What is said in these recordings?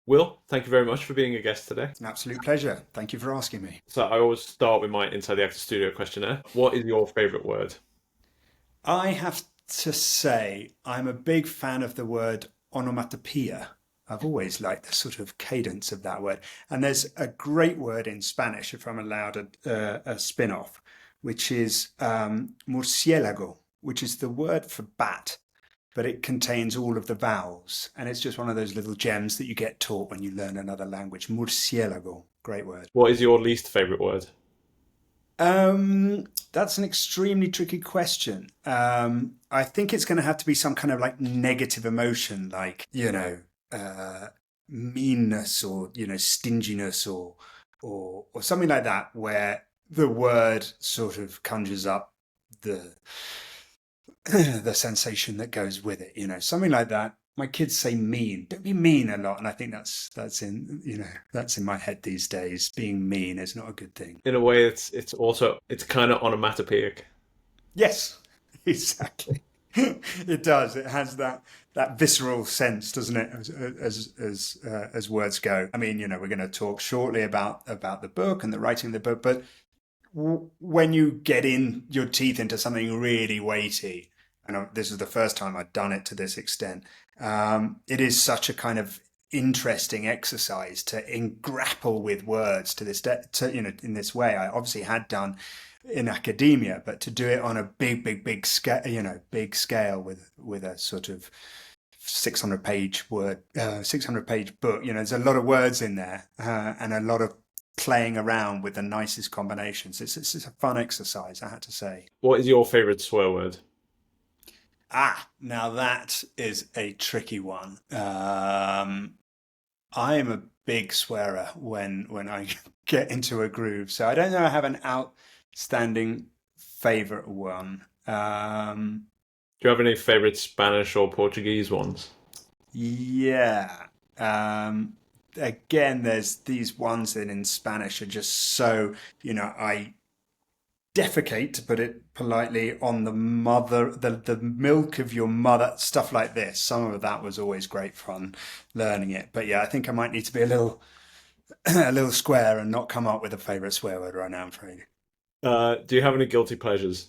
Will, thank you very much for being a guest today. It's an absolute pleasure. Thank you for asking me. So I always start with my Inside the Actor Studio questionnaire. What is your favorite word? I have to say, I'm a big fan of the word onomatopoeia. I've always liked the sort of cadence of that word. And there's a great word in Spanish, if I'm allowed a spin off, which is murciélago, which is the word for bat, but it contains all of the vowels. And it's just one of those little gems that you get taught when you learn another language. Murciélago, great word. What is your least favorite word? That's an extremely tricky question. I think it's going to have to be some kind of like negative emotion, like, meanness or, stinginess or something like that, where the word sort of conjures up the the sensation that goes with it, something like that. My kids say mean. Don't be mean a lot, and I think that's in my head these days. Being mean is not a good thing. In a way, it's kind of onomatopoeic. Yes, exactly. It does. It has that visceral sense, doesn't it? As words go. I mean, we're going to talk shortly about the book and the writing of the book, but when you get in your teeth into something really weighty, and this is the first time I've done it to this extent, it is such a kind of interesting exercise to grapple with words to this in this way. I obviously had done in academia, but to do it on a big scale, big scale with a sort of 600 page book, there's a lot of words in there, and a lot of playing around with the nicest combinations. It's a fun exercise, I had to say. What is your favorite swear word? Now that is a tricky one. I am a big swearer when I get into a groove, so I don't know I have an outstanding favorite one. Do you have any favorite Spanish or Portuguese ones? Yeah. Again, there's these ones that in Spanish are just so, I defecate, to put it politely, on the milk of your mother, stuff like this. Some of that was always great fun learning it. But yeah, I think I might need to be a little a little square and not come up with a favorite swear word right now, I'm afraid. Do you have any guilty pleasures?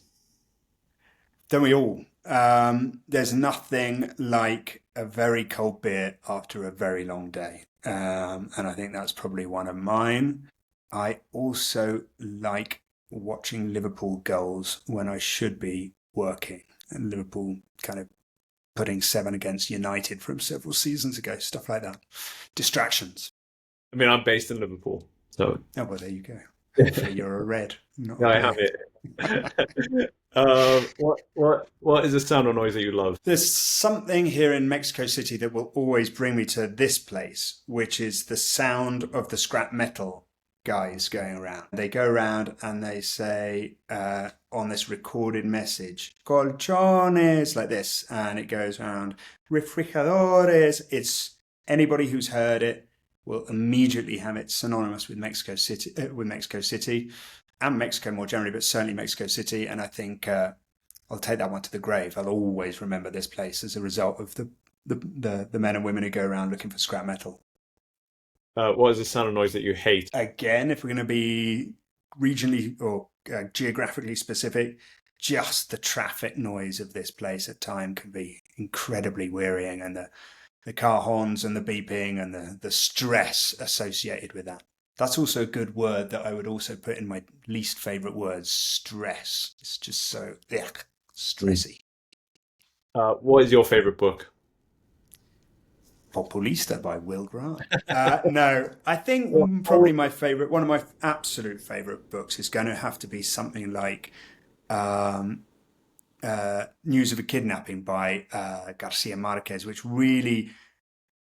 Don't we all? There's nothing like a very cold beer after a very long day. And I think that's probably one of mine. I also like watching Liverpool goals when I should be working. And Liverpool kind of putting seven against United from several seasons ago, stuff like that. Distractions. I mean, I'm based in Liverpool, so Oh, well, there you go. Hopefully you're a red, not a I have blue. it. What is a sound or noise that you love? There's something here in Mexico City that will always bring me to this place, which is the sound of the scrap metal guys going around. They go around and they say on this recorded message, colchones, like this, and it goes around, refrigeradores. It's anybody who's heard it will immediately have it synonymous with Mexico City, and Mexico more generally, but certainly Mexico City. And I think I'll take that one to the grave. I'll always remember this place as a result of the men and women who go around looking for scrap metal. What is a sound or noise that you hate? Again, if we're going to be regionally or geographically specific, just the traffic noise of this place at time can be incredibly wearying, and the car horns and the beeping and the stress associated with that. That's also a good word that I would also put in my least favorite words, stress. It's just so stressy. What is your favorite book? Populista by Will Grant. No, I think probably one of my absolute favorite books is going to have to be something like um, News of a Kidnapping by Garcia Marquez, which really,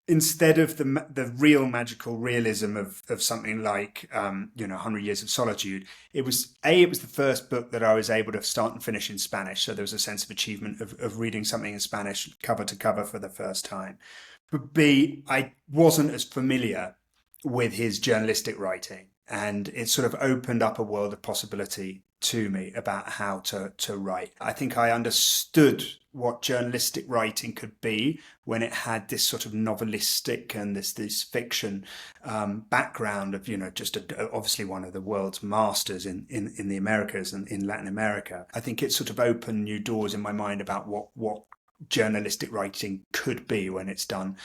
instead of the real magical realism of something like 100 Years of Solitude, it was the first book that I was able to start and finish in Spanish, so there was a sense of achievement of reading something in Spanish cover to cover for the first time. But B, I wasn't as familiar with his journalistic writing, and it sort of opened up a world of possibility to me about how to write. I think I understood what journalistic writing could be when it had this sort of novelistic and this fiction background of, just obviously one of the world's masters in the Americas and in Latin America. I think it sort of opened new doors in my mind about what journalistic writing could be when it's done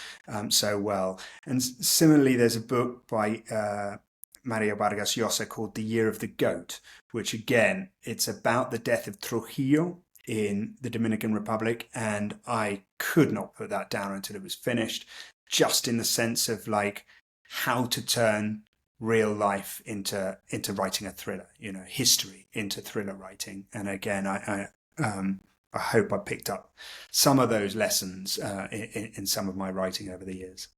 so well. And similarly, there's a book by Mario Vargas Llosa called The Year of the Goat, which again, it's about the death of Trujillo in the Dominican Republic. And I could not put that down until it was finished, just in the sense of like how to turn real life into writing a thriller, history into thriller writing. And again, I hope I picked up some of those lessons in some of my writing over the years.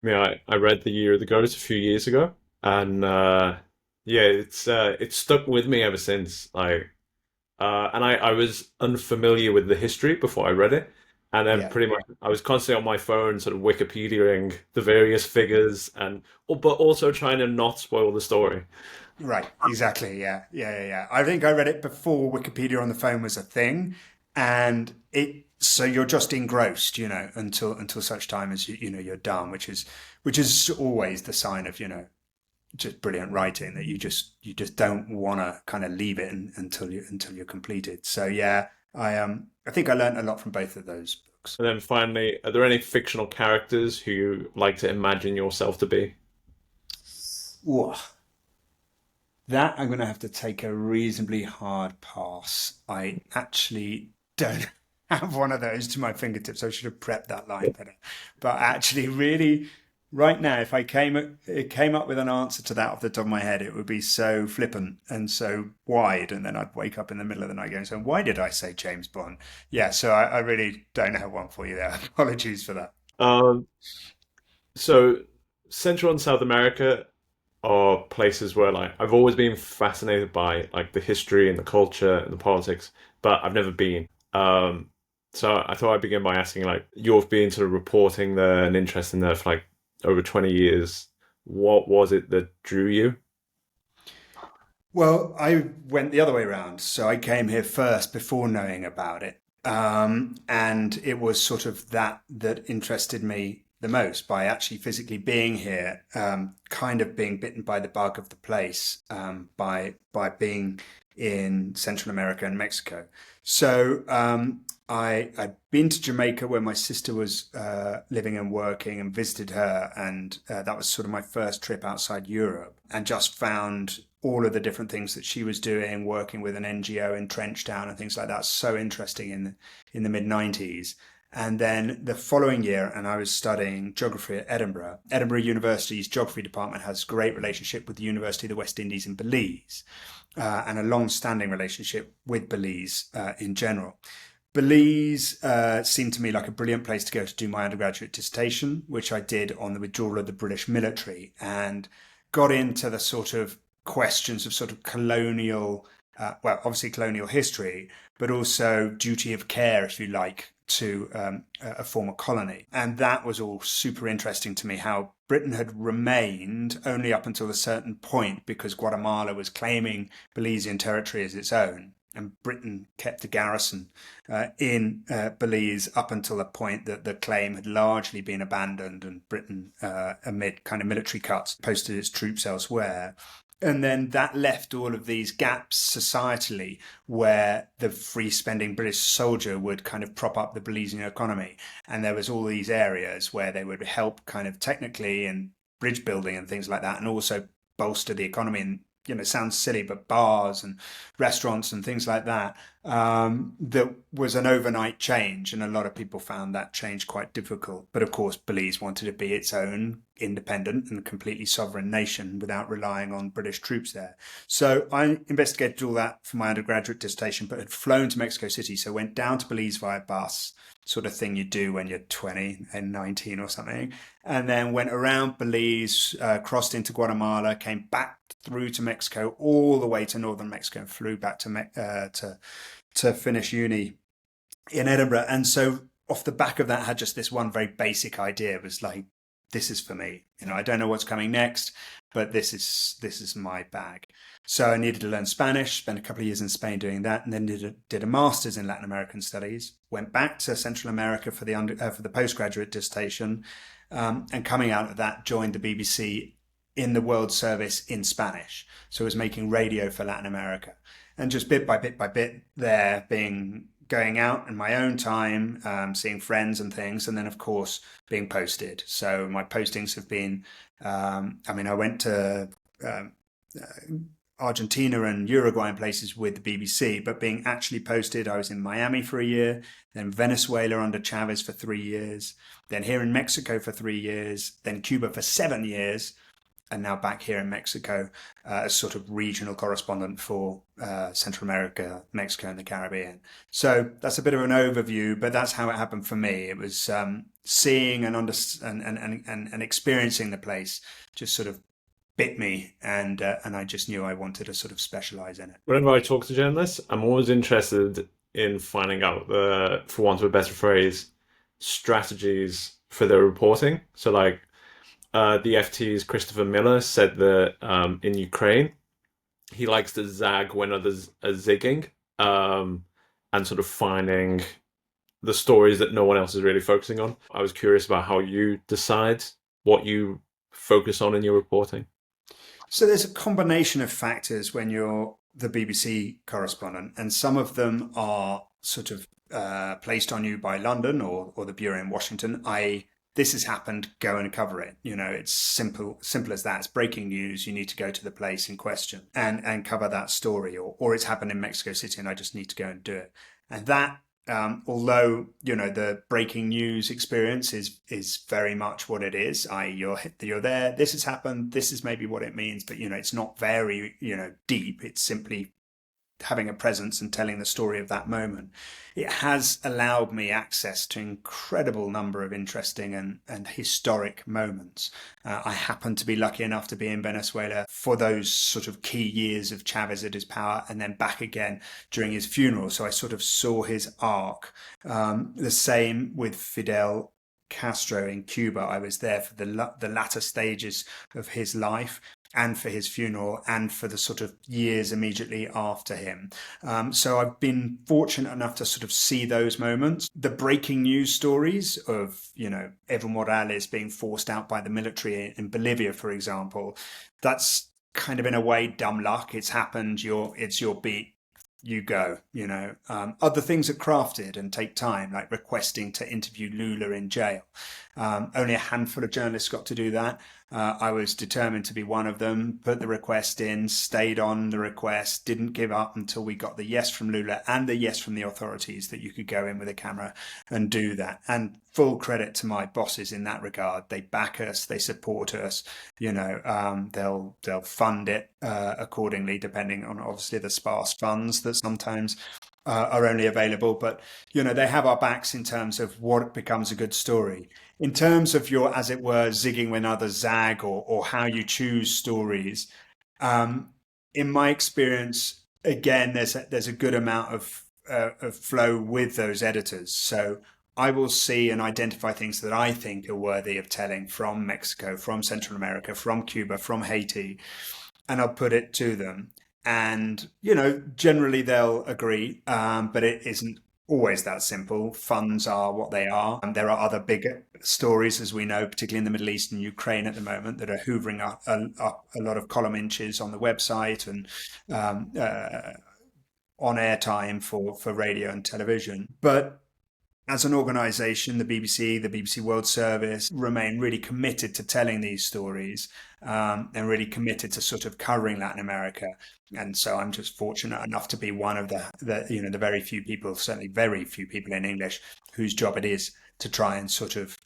Yeah, I read The Year of the Goat a few years ago, and yeah, it's stuck with me ever since. And I was unfamiliar with the history before I read it, and then Yeah, pretty much I was constantly on my phone, sort of Wikipediaing the various figures, but also trying to not spoil the story. right. Exactly. Yeah. I think I read it before Wikipedia on the phone was a thing, and so you're just engrossed, until such time as you're done, which is always the sign of just brilliant writing, that you just don't want to kind of leave it until you're completed. So yeah, I think I learned a lot from both of those books. And then finally, are there any fictional characters who you like to imagine yourself to be? Ooh, that I'm going to have to take a reasonably hard pass. I actually don't have one of those to my fingertips. I should have prepped that line better. But actually, really, right now, if I came up with an answer to that off the top of my head, it would be so flippant and so wide, and then I'd wake up in the middle of the night going, "So why did I say James Bond?" Yeah, so I really don't have one for you there. Apologies for that. Um, so Central and South America are places where like I've always been fascinated by like the history and the culture and the politics, but I've never been. So I thought I'd begin by asking like you've been sort of reporting there and interest in there for like over 20 years. What was it that drew you? Well, I went the other way around. So I came here first before knowing about it. And it was sort of that interested me the most, by actually physically being here, kind of being bitten by the bug of the place, by being in Central America and Mexico. So I'd been to Jamaica where my sister was living and working, and visited her, and that was sort of my first trip outside Europe, and just found all of the different things that she was doing, working with an NGO in Trenchtown and things like that, so interesting in the mid 90s. And then the following year, and I was studying geography at Edinburgh. Edinburgh University's geography department has a great relationship with the University of the West Indies in Belize, and a long-standing relationship with Belize in general. Belize seemed to me like a brilliant place to go to do my undergraduate dissertation, which I did on the withdrawal of the British military, and got into the sort of questions of sort of colonial, well, obviously colonial history, but also duty of care, if you like, to a former colony. And that was all super interesting to me, how Britain had remained only up until a certain point, because Guatemala was claiming Belizean territory as its own. And Britain kept a garrison in Belize up until the point that the claim had largely been abandoned, and Britain, amid kind of military cuts, posted its troops elsewhere. And then that left all of these gaps societally, where the free spending British soldier would kind of prop up the Belizean economy. And there was all these areas where they would help kind of technically and bridge building and things like that, and also bolster the economy. And sounds silly, but bars and restaurants and things like that. That was an overnight change, and a lot of people found that change quite difficult. But of course, Belize wanted to be its own independent and completely sovereign nation without relying on British troops there. So I investigated all that for my undergraduate dissertation, but had flown to Mexico City. So went down to Belize via bus, sort of thing you do when you're 20 and 19 or something, and then went around Belize, crossed into Guatemala, came back through to Mexico, all the way to northern Mexico, and flew back to finish uni in Edinburgh. And so off the back of that, had just this one very basic idea. It was like, this is for me. I don't know what's coming next, but this is my bag. So I needed to learn Spanish, spent a couple of years in Spain doing that, and then did a master's in Latin American studies. Went back to Central America for the postgraduate dissertation, and coming out of that, joined the BBC in the World Service in Spanish. So I was making radio for Latin America, and just bit by bit by bit, going out in my own time, seeing friends and things, and then of course being posted. So my postings have been, I went to Argentina and Uruguay and places with the BBC, but being actually posted, I was in Miami for a year, then Venezuela under Chavez for 3 years, then here in Mexico for 3 years, then Cuba for 7 years, and now back here in Mexico as sort of regional correspondent for Central America, Mexico, and the Caribbean. So that's a bit of an overview, but that's how it happened for me. It was seeing and experiencing the place just sort of bit me, and I just knew I wanted to sort of specialize in it. Whenever I talk to journalists, I'm always interested in finding out for want of a better phrase, strategies for their reporting. So like the FT's Christopher Miller said that in Ukraine, he likes to zag when others are zigging, and sort of finding the stories that no one else is really focusing on. I was curious about how you decide what you focus on in your reporting. So there's a combination of factors when you're the BBC correspondent, and some of them are sort of placed on you by London or the bureau in Washington, i.e., this has happened, go and cover it. It's simple as that. It's breaking news. You need to go to the place in question and cover that story, or it's happened in Mexico City and I just need to go and do it. And that, although, the breaking news experience is very much what it is, i.e. you're there, this has happened, this is maybe what it means, but, it's not very, deep. It's simply having a presence and telling the story of that moment. It has allowed me access to an incredible number of interesting and historic moments. I happen to be lucky enough to be in Venezuela for those sort of key years of Chavez at his power, and then back again during his funeral. So I sort of saw his arc. The same with Fidel Castro in Cuba. I was there for the latter stages of his life, and for his funeral, and for the sort of years immediately after him. So I've been fortunate enough to sort of see those moments. The breaking news stories of, Evo Morales being forced out by the military in Bolivia, for example, that's kind of in a way dumb luck. It's happened, it's your beat. You go, Other things are crafted and take time, like requesting to interview Lula in jail. Only a handful of journalists got to do that. I was determined to be one of them, put the request in, stayed on the request, didn't give up until we got the yes from Lula and the yes from the authorities that you could go in with a camera and do that. And full credit to my bosses in that regard. They back us, they support us, they'll fund it accordingly, depending on obviously the sparse funds that sometimes are only available. But, they have our backs in terms of what becomes a good story. In terms of your, as it were, zigging when others zag, or how you choose stories, in my experience, again, there's a good amount of flow with those editors. So I will see and identify things that I think are worthy of telling from Mexico, from Central America, from Cuba, from Haiti, and I'll put it to them. And, generally they'll agree, but it isn't always that simple. Funds are what they are. And there are other bigger stories, as we know, particularly in the Middle East and Ukraine at the moment, that are hoovering up a lot of column inches on the website and on air time for radio and television. But as an organisation, the BBC World Service remain really committed to telling these stories, and really committed to sort of covering Latin America. And so I'm just fortunate enough to be one of the very few people, certainly very few people in English, whose job it is to try and sort of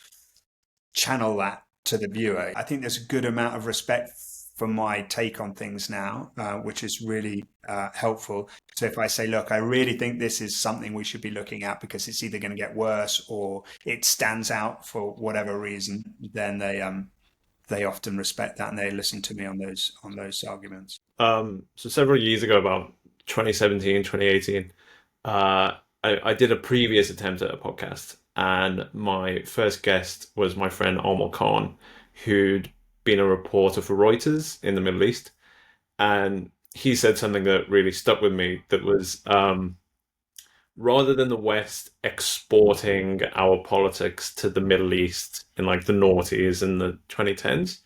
channel that to the viewer. I think there's a good amount of respect for my take on things now, which is really helpful. So if I say, look, I really think this is something we should be looking at because it's either going to get worse or it stands out for whatever reason, then they often respect that and they listen to me on those arguments. So several years ago, about 2017, 2018, I did a previous attempt at a podcast, and my first guest was my friend Omar Khan, who'd been a reporter for Reuters in the Middle East, and he said something that really stuck with me. That was rather than the West exporting our politics to the Middle East in like the noughties and the 2010s,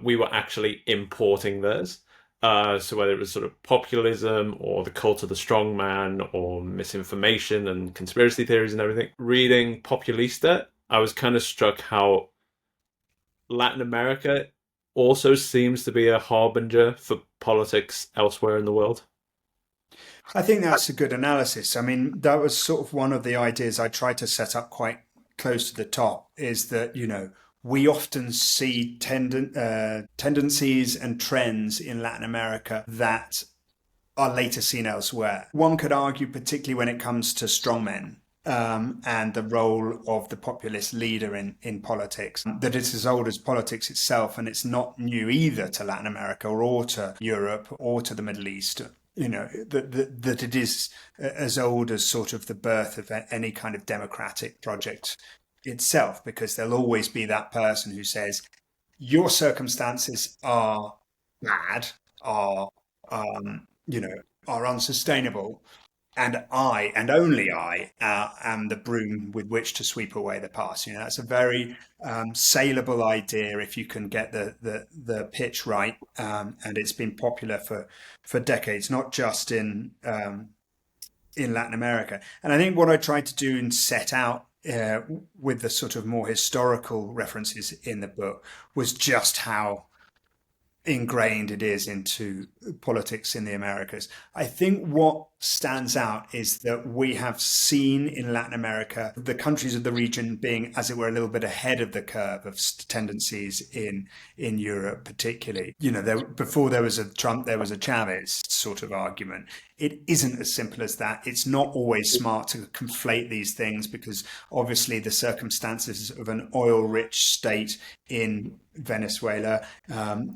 we were actually importing theirs. So whether it was sort of populism or the cult of the strongman or misinformation and conspiracy theories and everything, reading Populista, I was kind of struck how Latin America also seems to be a harbinger for politics elsewhere in the world. I think that's a good analysis. I mean, that was sort of one of the ideas I tried to set up quite close to the top is that, we often see tendencies and trends in Latin America that are later seen elsewhere. One could argue, particularly when it comes to strongmen, and the role of the populist leader in politics, that it's as old as politics itself, and it's not new either to Latin America or to Europe or to the Middle East. That it is as old as sort of the birth of any kind of democratic project itself, because there'll always be that person who says, your circumstances are bad, are are unsustainable, and I, and only I, am the broom with which to sweep away the past. That's a very saleable idea if you can get the pitch right, and it's been popular for decades, not just in Latin America. And I think what I tried to do and set out with the sort of more historical references in the book was just how ingrained it is into politics in the Americas. I think what stands out is that we have seen in Latin America the countries of the region being, as it were, a little bit ahead of the curve of tendencies in Europe, particularly. Before there was a Trump, there was a Chavez sort of argument. It isn't as simple as that. It's not always smart to conflate these things, because obviously the circumstances of an oil-rich state in Venezuela,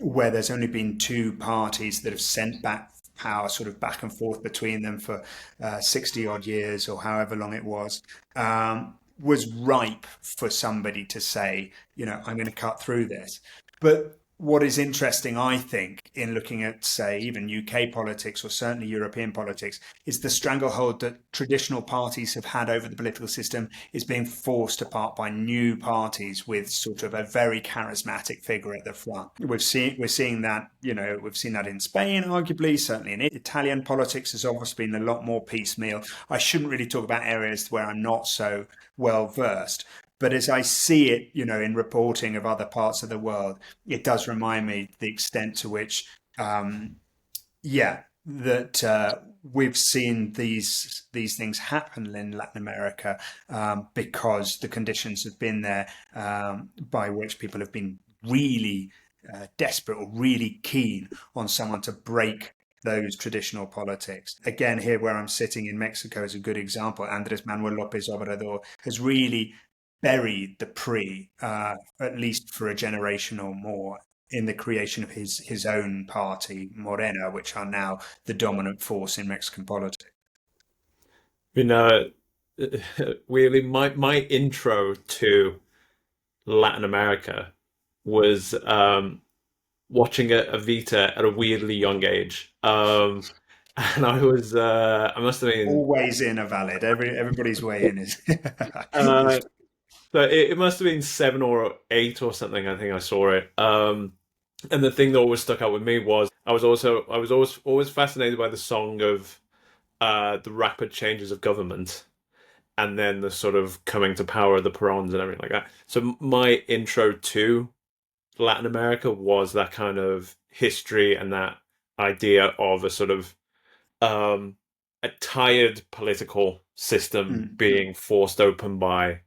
where there's only been two parties that have sent back power sort of back and forth between them for 60 odd years or however long it was ripe for somebody to say, I'm going to cut through this. But what is interesting, I think, in looking at, say, even UK politics or certainly European politics, is the stranglehold that traditional parties have had over the political system is being forced apart by new parties with sort of a very charismatic figure at the front. We're seeing that, we've seen that in Spain, arguably, certainly in Italian politics has obviously been a lot more piecemeal. I shouldn't really talk about areas where I'm not so well versed. But as I see it, in reporting of other parts of the world, it does remind me the extent to which, we've seen these things happen in Latin America, because the conditions have been there, by which people have been really desperate or really keen on someone to break those traditional politics. Again, here where I'm sitting in Mexico is a good example. Andres Manuel López Obrador has really buried the PRI, at least for a generation or more, in the creation of his own party, Morena, which are now the dominant force in Mexican politics. You know, Weirdly, my intro to Latin America was watching a Vita at a weirdly young age. And I must have been, Always in are valid. Everybody's way in is. uh, so it must have been 7 or 8 or something. I think I saw it. And the thing that always stuck out with me was I was always fascinated by the song of the rapid changes of government, and then the sort of coming to power of the Perons and everything like that. So my intro to Latin America was that kind of history and that idea of a sort of um, a tired political system Mm. being forced open by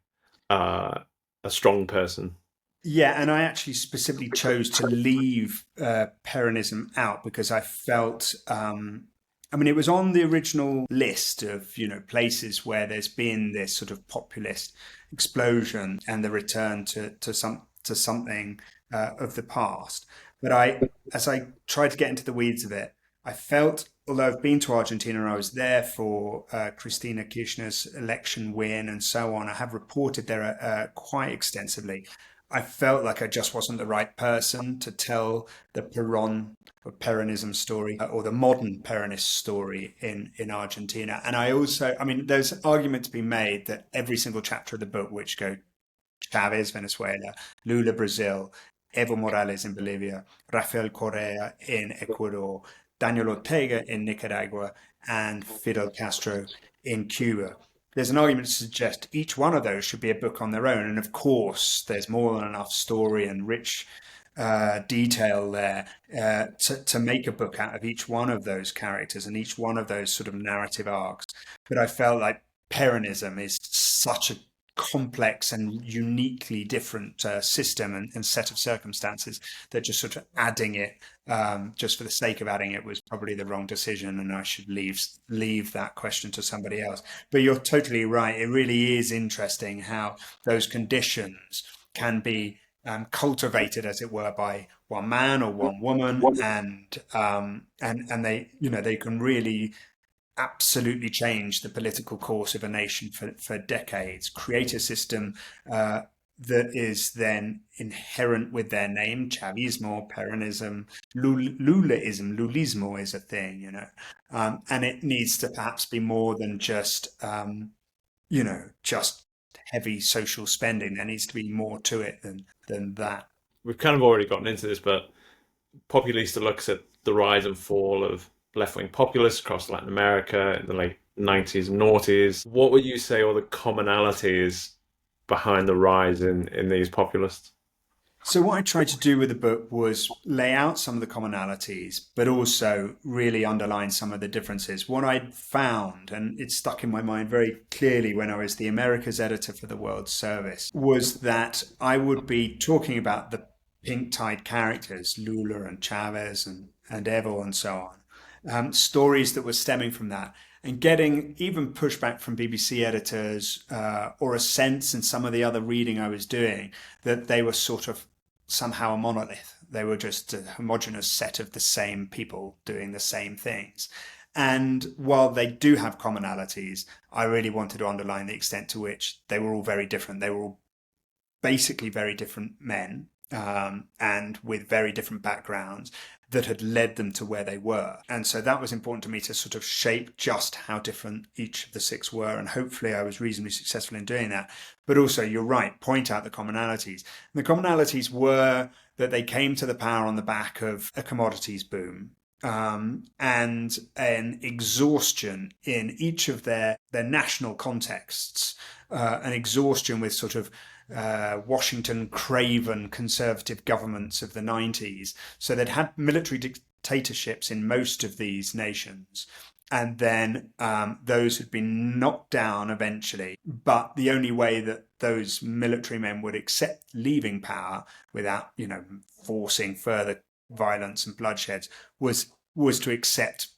uh, a strong person. Yeah, and I actually specifically chose to leave Peronism out because I felt, I mean, it was on the original list of, places where there's been this sort of populist explosion and the return to something of the past. But as I tried to get into the weeds of it, I felt, although I've been to Argentina and I was there for Cristina Kirchner's election win and so on, I have reported there quite extensively. I felt like I just wasn't the right person to tell the Peron or Peronism story or the modern Peronist story in Argentina. And I also, I mean, there's an argument to be made that every single chapter of the book, which go Chavez, Venezuela, Lula, Brazil, Evo Morales in Bolivia, Rafael Correa in Ecuador, Daniel Ortega in Nicaragua, and Fidel Castro in Cuba. There's an argument to suggest each one of those should be a book on their own. And of course, there's more than enough story and rich detail there to make a book out of each one of those characters and each one of those sort of narrative arcs. But I felt like Peronism is such a complex and uniquely different system and set of circumstances that just sort of adding it just for the sake of adding it was probably the wrong decision, and I should leave that question to somebody else. But you're totally right. It really is interesting how those conditions can be cultivated, as it were, by one man or one woman, and they, you know, they can really absolutely change the political course of a nation for decades, create a system that is then inherent with their name, Chavismo, Peronism, Lulaism, Lulismo is a thing, you know, and it needs to perhaps be more than just, you know, just heavy social spending. There needs to be more to it than that. We've kind of already gotten into this, but Populista looks at the rise and fall of left-wing populists across Latin America in the late 90s and noughties. What would you say are the commonalities behind the rise in these populists? So what I tried to do with the book was lay out some of the commonalities, but also really underline some of the differences. What I found, and it stuck in my mind very clearly when I was the Americas editor for the World Service, was that I would be talking about the pink-tide characters, Lula and Chavez and Evo and so on, stories that were stemming from that, and getting even pushback from BBC editors or a sense in some of the other reading I was doing that they were sort of somehow a monolith. They were just a homogenous set of the same people doing the same things. And while they do have commonalities, I really wanted to underline the extent to which they were all very different. They were all basically very different men, and with very different backgrounds that had led them to where they were. And so that was important to me to sort of shape just how different each of the six were. And hopefully I was reasonably successful in doing that. But also, you're right, point out the commonalities. And the commonalities were that they came to the power on the back of a commodities boom. And an exhaustion in each of their national contexts, an exhaustion with sort of Washington craven conservative governments of the 90s. So they'd had military dictatorships in most of these nations. And then those had been knocked down eventually. But the only way that those military men would accept leaving power without, you know, forcing further violence and bloodshed was to accept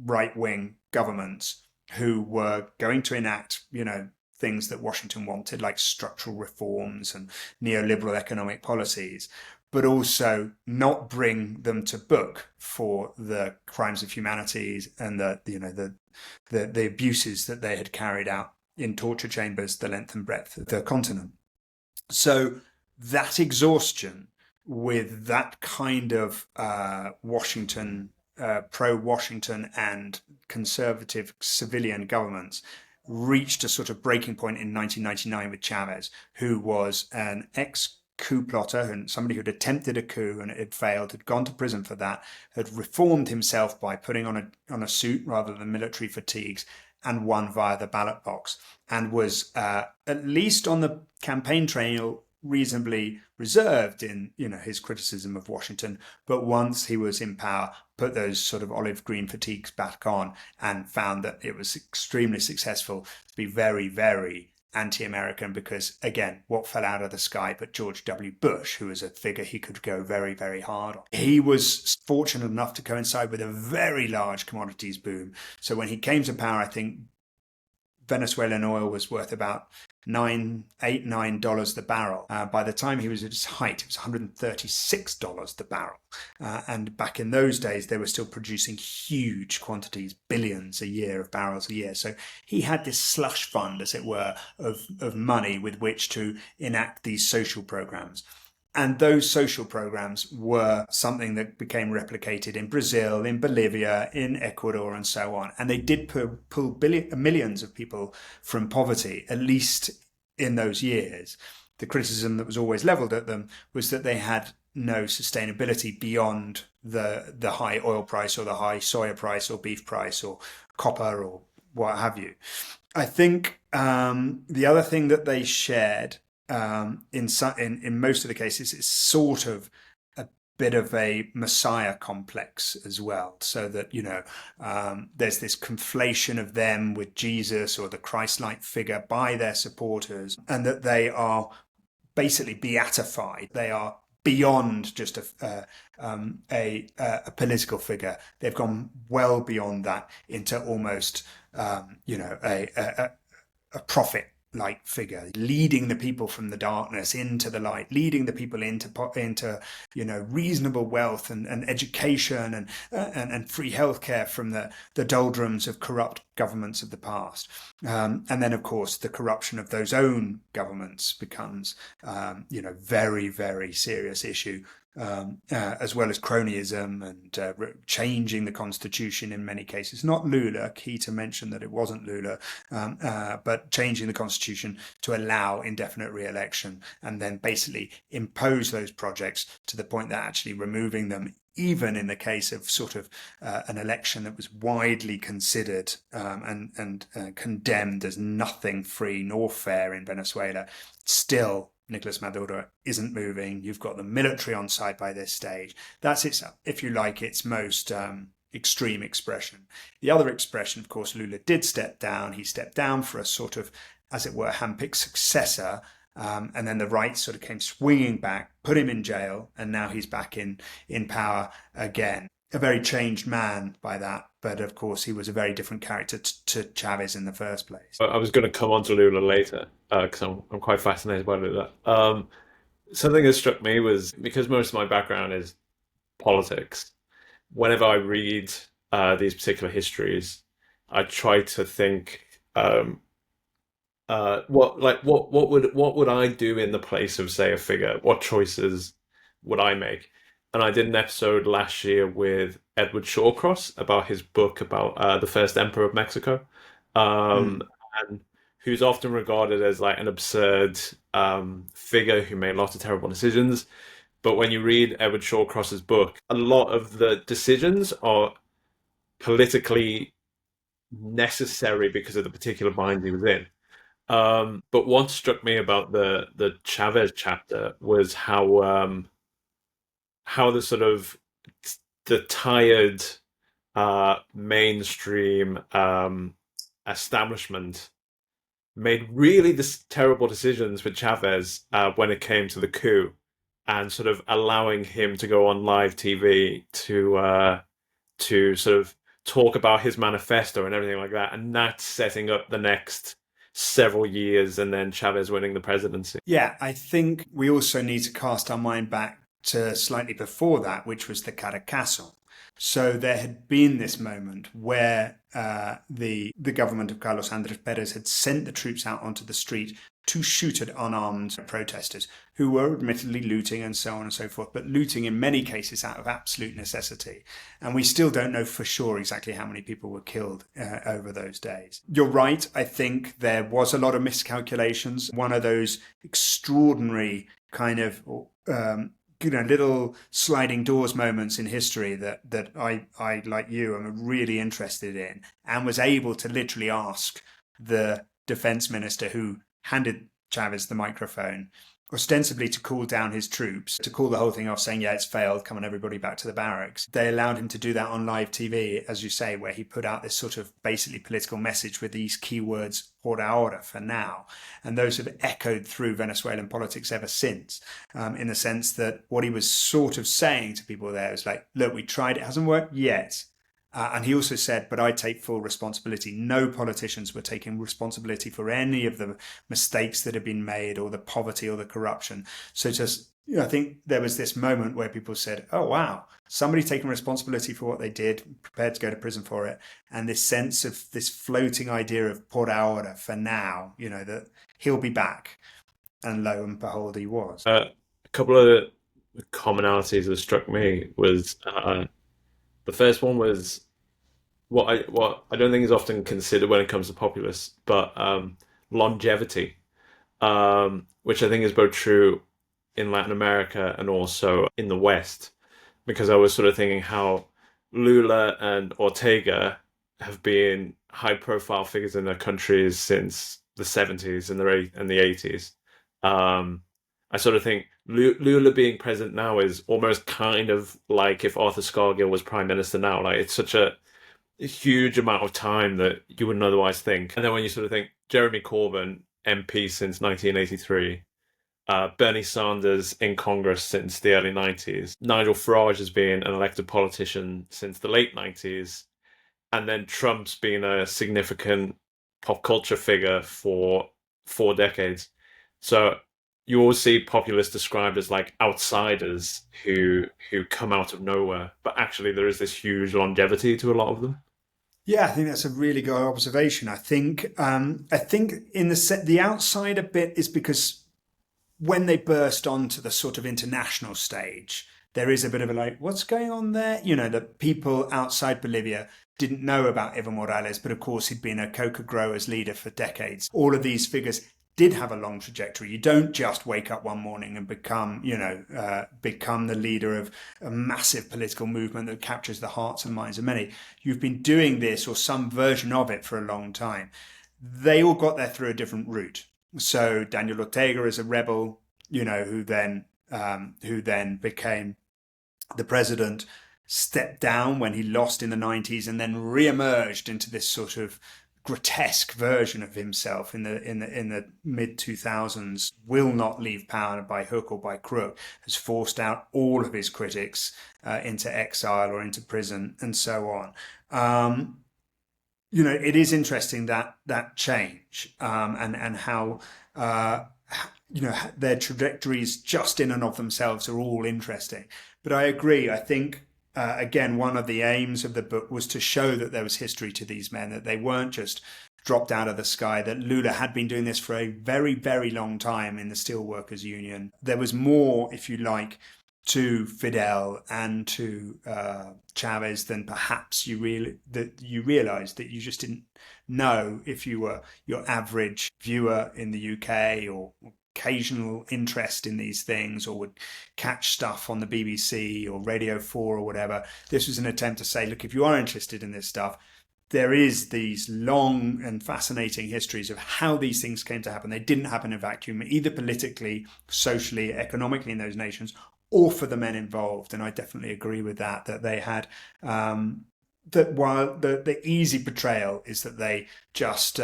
right-wing governments who were going to enact, you know, things that Washington wanted, like structural reforms and neoliberal economic policies, but also not bring them to book for the crimes of humanities and the abuses that they had carried out in torture chambers the length and breadth of the continent. So that exhaustion with that kind of Washington, pro-Washington and conservative civilian governments reached a sort of breaking point in 1999 with Chavez, who was an ex-coup plotter and somebody who'd attempted a coup and it had failed, had gone to prison for that, had reformed himself by putting on a suit rather than military fatigues, and won via the ballot box, and was at least on the campaign trail reasonably reserved in, you know, his criticism of Washington, but once he was in power, put those sort of olive green fatigues back on and found that it was extremely successful to be very, very anti-American, because again, what fell out of the sky but George W. Bush, who was a figure he could go very, very hard on. He was fortunate enough to coincide with a very large commodities boom. So when he came to power, I think Venezuelan oil was worth about $9 the barrel. By the time he was at his height, it was $136 the barrel. And back in those days, they were still producing huge quantities, billions a year of barrels a year. So he had this slush fund, as it were, of money with which to enact these social programs. And those social programs were something that became replicated in Brazil, in Bolivia, in Ecuador, and so on. And they did pull millions of people from poverty, at least in those years. The criticism that was always leveled at them was that they had no sustainability beyond the high oil price or the high soya price or beef price or copper or what have you. I think the other thing that they shared in most of the cases, it's sort of a bit of a messiah complex as well. So that, there's this conflation of them with Jesus or the Christ-like figure by their supporters, and that they are basically beatified. They are beyond just a political figure. They've gone well beyond that into almost, a prophet-like figure, leading the people from the darkness into the light, leading the people into reasonable wealth and education and free healthcare from the doldrums of corrupt governments of the past. And then, of course, the corruption of those own governments becomes, very, very serious issue. As well as cronyism and changing the constitution in many cases. Not Lula, key to mention that it wasn't Lula, but changing the constitution to allow indefinite re-election and then basically impose those projects to the point that actually removing them, even in the case of sort of an election that was widely considered and condemned as nothing free nor fair in Venezuela, still Nicolas Maduro isn't moving. You've got the military on side by this stage. That's its, if you like, its most extreme expression. The other expression, of course, Lula did step down. He stepped down for a sort of, as it were, handpicked successor. And then the right sort of came swinging back, put him in jail, and now he's back in power again. A very changed man by that, but of course he was a very different character to Chavez in the first place. I was going to come on to Lula later because I'm quite fascinated by Lula. Something that struck me was, because most of my background is politics, whenever I read these particular histories, I try to think, what would I do in the place of, say, a figure? What choices would I make? And I did an episode last year with Edward Shawcross about his book about the first emperor of Mexico, and who's often regarded as like an absurd figure who made lots of terrible decisions. But when you read Edward Shawcross's book, a lot of the decisions are politically necessary because of the particular bind he was in. But what struck me about the Chavez chapter was how the sort of the tired mainstream establishment made really terrible decisions with Chavez when it came to the coup, and sort of allowing him to go on live TV to sort of talk about his manifesto and everything like that, and that's setting up the next several years, and then Chavez winning the presidency. Yeah, I think we also need to cast our mind back to slightly before that, which was the Caracazo. So there had been this moment where the government of Carlos Andrés Pérez had sent the troops out onto the street to shoot at unarmed protesters who were admittedly looting and so on and so forth, but looting in many cases out of absolute necessity. And we still don't know for sure exactly how many people were killed over those days. You're right. I think there was a lot of miscalculations. One of those extraordinary kind of little sliding doors moments in history that I, like you, am really interested in, and was able to literally ask the defense minister who handed Chavez the microphone, ostensibly to cool down his troops, to call the whole thing off, saying, yeah, it's failed, come on, everybody back to the barracks. They allowed him to do that on live TV, as you say, where he put out this sort of basically political message with these keywords, por ahora, for now. And those have echoed through Venezuelan politics ever since, in the sense that what he was sort of saying to people there was like, look, we tried, it hasn't worked yet, And he also said, but I take full responsibility. No politicians were taking responsibility for any of the mistakes that had been made or the poverty or the corruption. So just, I think there was this moment where people said, oh, wow, somebody taking responsibility for what they did, prepared to go to prison for it. And this sense of this floating idea of por ahora, for now, that he'll be back. And lo and behold, he was. A couple of commonalities that struck me was the first one was what I don't think is often considered when it comes to populists, but longevity, which I think is both true in Latin America and also in the West, because I was sort of thinking how Lula and Ortega have been high-profile figures in their countries since the 70s and the 80s. I sort of think Lula being president now is almost kind of like if Arthur Scargill was prime minister now. Like it's such a huge amount of time that you wouldn't otherwise think. And then when you sort of think Jeremy Corbyn, MP since 1983, Bernie Sanders in Congress since the early 90s, Nigel Farage has been an elected politician since the late 90s, and then Trump's been a significant pop culture figure for 4 decades. So you always see populists described as like outsiders who come out of nowhere, but actually there is this huge longevity to a lot of them. Yeah, I think that's a really good observation. I think in the outsider bit is because when they burst onto the sort of international stage, there is a bit of a like, what's going on there? The people outside Bolivia didn't know about Evo Morales, but of course he'd been a coca growers leader for decades. All of these figures did have a long trajectory. You don't just wake up one morning and become the leader of a massive political movement that captures the hearts and minds of many. You've been doing this or some version of it for a long time. They all got there through a different route. So Daniel Ortega is a rebel, who then became the president, stepped down when he lost in the 90s, and then re-emerged into this sort of grotesque version of himself in the mid 2000s. Will not leave power by hook or by crook. Has forced out all of his critics into exile or into prison, and so on. It is interesting that change and how their trajectories just in and of themselves are all interesting. But I agree. I think again, one of the aims of the book was to show that there was history to these men, that they weren't just dropped out of the sky, that Lula had been doing this for a very, very long time in the Steelworkers Union. There was more, if you like, to Fidel and to Chavez than perhaps you realized that you just didn't know if you were your average viewer in the UK or occasional interest in these things or would catch stuff on the BBC or Radio 4 or whatever. This was an attempt to say, look, if you are interested in this stuff, there is these long and fascinating histories of how these things came to happen. They didn't happen in a vacuum, either politically, socially, economically in those nations, or for the men involved. And I definitely agree with that they had, that while the easy portrayal is that they just,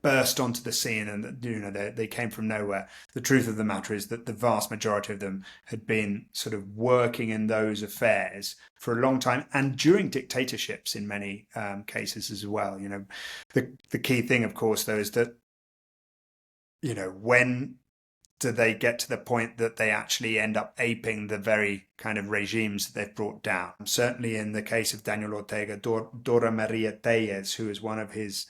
burst onto the scene and that, they came from nowhere. The truth of the matter is that the vast majority of them had been sort of working in those affairs for a long time and during dictatorships in many cases as well. The key thing, of course, though, is that, when do they get to the point that they actually end up aping the very kind of regimes that they've brought down? Certainly in the case of Daniel Ortega, Dora Maria Tellez, who is one of his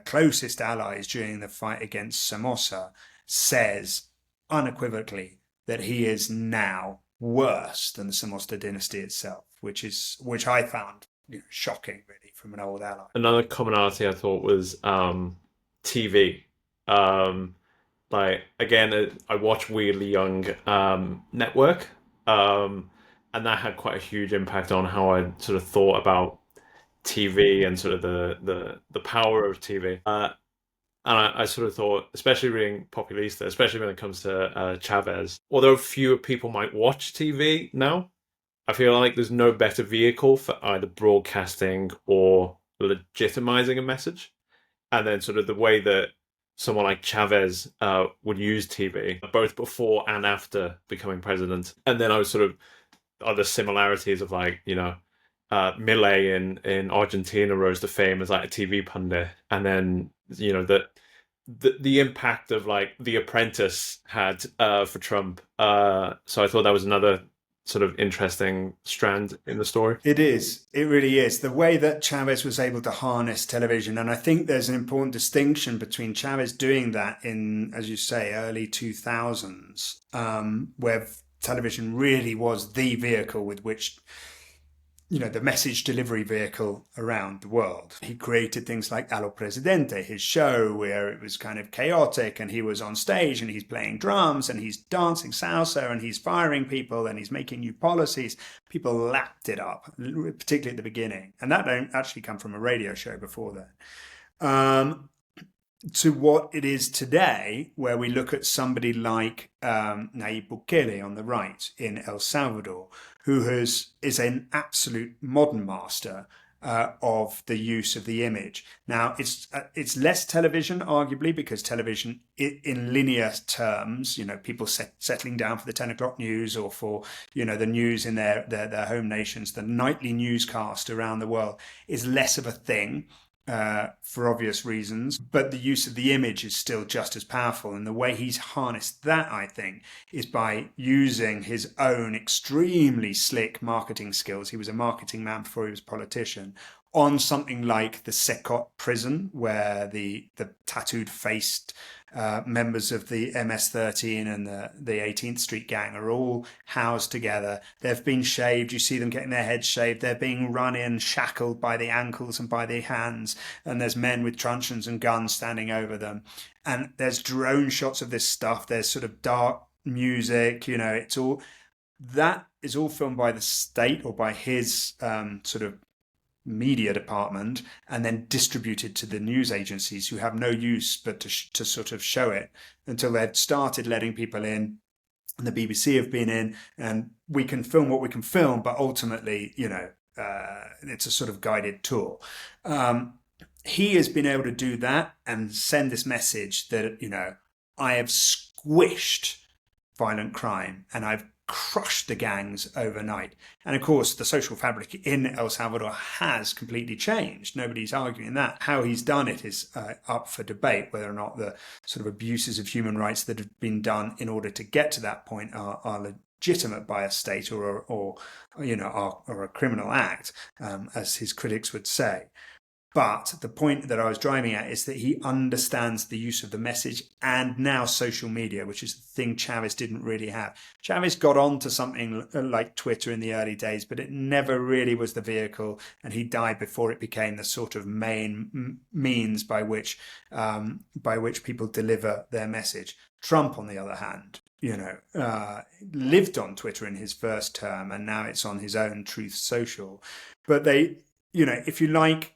closest allies during the fight against Somoza, says unequivocally that he is now worse than the Somoza dynasty itself, which I found shocking, really, from an old ally. Another commonality I thought was TV. Like again, I watched Weirdly Young Network, and that had quite a huge impact on how I sort of thought about TV and sort of the power of TV. And I sort of thought, especially reading Populista, especially when it comes to Chavez, although fewer people might watch TV now, I feel like there's no better vehicle for either broadcasting or legitimizing a message. And then sort of the way that someone like Chavez would use TV, both before and after becoming president. And then I was sort of other similarities of like, Milei in Argentina rose to fame as like a TV pundit, and then the impact of like The Apprentice had for Trump. So I thought that was another sort of interesting strand in the story. It is. It really is. The way that Chavez was able to harness television. And I think there's an important distinction between Chavez doing that in, as you say, early 2000s, where television really was the vehicle with which, the message delivery vehicle around the world. He created things like Allo Presidente, his show where it was kind of chaotic and he was on stage and he's playing drums and he's dancing salsa and he's firing people and he's making new policies. People lapped it up, particularly at the beginning. And that don't actually come from a radio show before that. To what it is today, where we look at somebody like Nayib Bukele on the right in El Salvador, who is an absolute modern master of the use of the image. Now, it's less television, arguably, because television, in linear terms, people settling down for the 10 o'clock news or for, the news in their home nations, the nightly newscast around the world is less of a thing. For obvious reasons, but the use of the image is still just as powerful. And the way he's harnessed that, I think, is by using his own extremely slick marketing skills. He was a marketing man before he was a politician. On something like the Secot prison, where the tattooed faced members of the MS-13 and the 18th Street gang are all housed together. They've been shaved. You see them getting their heads shaved. They're being run in, shackled by the ankles and by the hands. And there's men with truncheons and guns standing over them. And there's drone shots of this stuff. There's sort of dark music. It's all that is all filmed by the state or by his sort of media department and then distributed to the news agencies who have no use but to sort of show it until they've started letting people in, and the BBC have been in, and we can film what we can film, but ultimately it's a sort of guided tour. He has been able to do that and send this message that I have squished violent crime and I've crushed the gangs overnight. And of course, the social fabric in El Salvador has completely changed. Nobody's arguing that. How he's done it is up for debate, whether or not the sort of abuses of human rights that have been done in order to get to that point are legitimate by a state or a criminal act, as his critics would say. But the point that I was driving at is that he understands the use of the message and now social media, which is the thing Chavez didn't really have. Chavez got onto something like Twitter in the early days, but it never really was the vehicle, and he died before it became the sort of main means by which people deliver their message. Trump, on the other hand, lived on Twitter in his first term, and now it's on his own Truth Social. But if you like,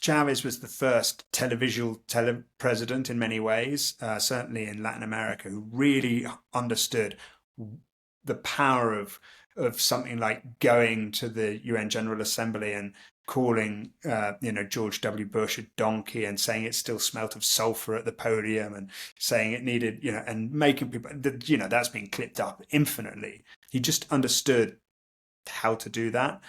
Chavez was the first televisual president in many ways, certainly in Latin America, who really understood the power of something like going to the UN General Assembly and calling George W. Bush a donkey and saying it still smelt of sulfur at the podium and saying it needed, and making people, that's been clipped up infinitely. He just understood how to do that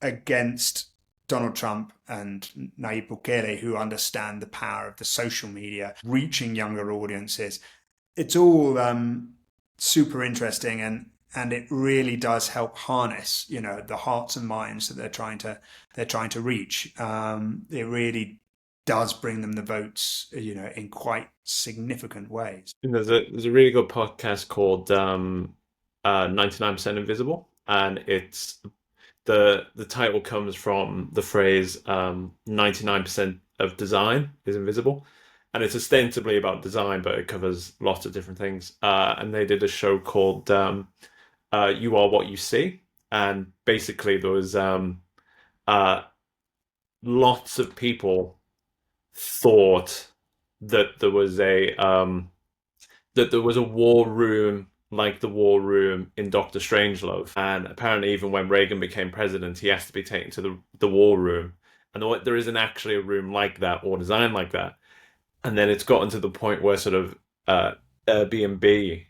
against Donald Trump and Nayib Bukele, who understand the power of the social media, reaching younger audiences. It's all super interesting, and it really does help harness, the hearts and minds that they're trying to reach. It really does bring them the votes, in quite significant ways. There's a really good podcast called 99% Invisible, and it's the title comes from the phrase 99% of design is invisible, and it's ostensibly about design, but it covers lots of different things. And they did a show called You Are What You See, and basically there was lots of people thought that there was a war room like the war room in Doctor Strangelove. And apparently even when Reagan became president, he has to be taken to the war room. And there isn't actually a room like that or designed like that. And then it's gotten to the point where sort of Airbnb